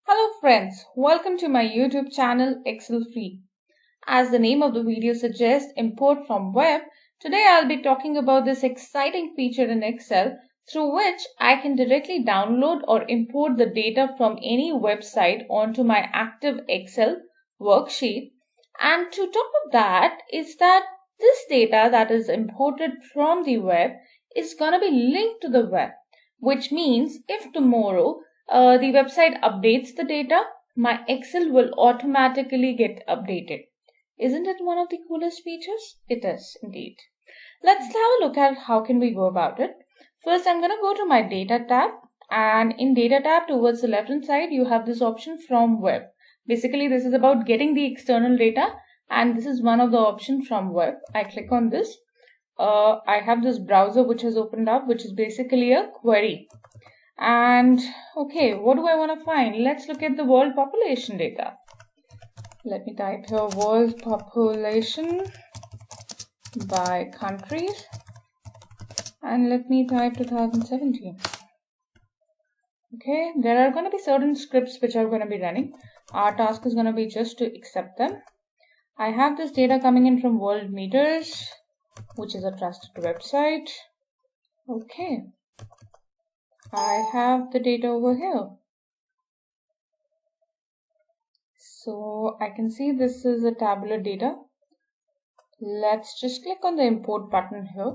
Hello friends, welcome to my YouTube channel Excel Free. As the name of the video suggests, import from web, today I'll be talking about this exciting feature in Excel through which I can directly download or import the data from any website onto my active Excel worksheet. And to top of that is that this data that is imported from the web is going to be linked to the web, which means if tomorrow the website updates the data, my Excel will automatically get updated. Isn't it one of the coolest features? It is indeed. Let's have a look at how can we go about it. First, I'm going to go to my data tab, and in data tab towards the left hand side, you have this option from web. Basically, this is about getting the external data, and this is one of the options from web. I click on this. I have this browser which has opened up, which is basically a query. And okay, what do I want to find? Let's look at the world population data. Let me type here world population by countries, and let me type 2017. Okay, there are going to be certain scripts which are going to be running. Our task is going to be just to accept them. I have this data coming in from Worldmeters, which is a trusted website. Okay, I have the data over here. So I can see this is a tabular data. Let's just click on the import button here.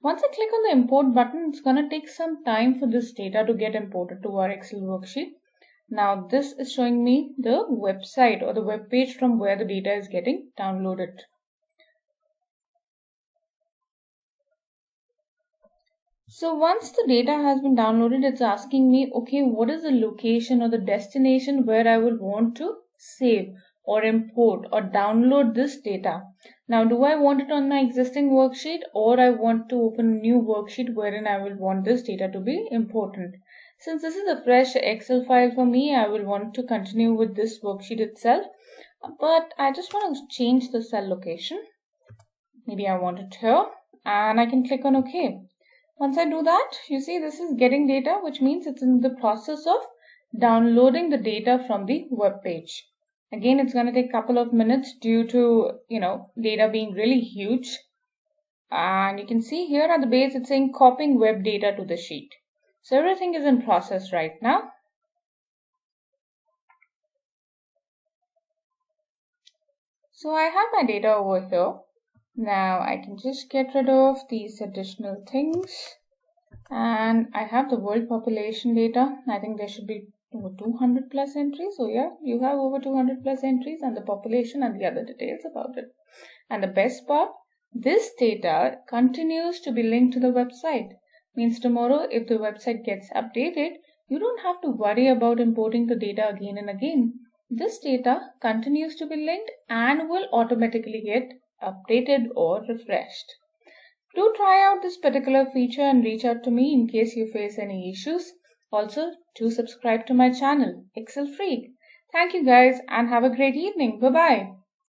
Once I click on the import button, it's going to take some time for this data to get imported to our Excel worksheet. Now this is showing me the website or the web page from where the data is getting downloaded. So once the data has been downloaded, it's asking me, okay, what is the location or the destination where I will want to save or import or download this data. Now, do I want it on my existing worksheet, or I want to open a new worksheet wherein I will want this data to be important? Since this is a fresh Excel file for me, I will want to continue with this worksheet itself, but I just want to change the cell location. Maybe I want it here, and I can click on OK. Once I do that, you see this is getting data, which means it's in the process of downloading the data from the web page. Again, it's going to take a couple of minutes due to, data being really huge. And you can see here at the base, it's saying copying web data to the sheet. So everything is in process right now. So I have my data over here. Now I can just get rid of these additional things, and I have the world population data. I think there should be over 200 plus entries. So yeah, you have over 200 plus entries and the population and the other details about it. And the best part, this data continues to be linked to the website. Means tomorrow if the website gets updated, you don't have to worry about importing the data again and again. This data continues to be linked and will automatically get updated or refreshed. Do try out this particular feature and reach out to me in case you face any issues. Also, do subscribe to my channel, Excel Freak. Thank you guys and have a great evening. Bye-bye.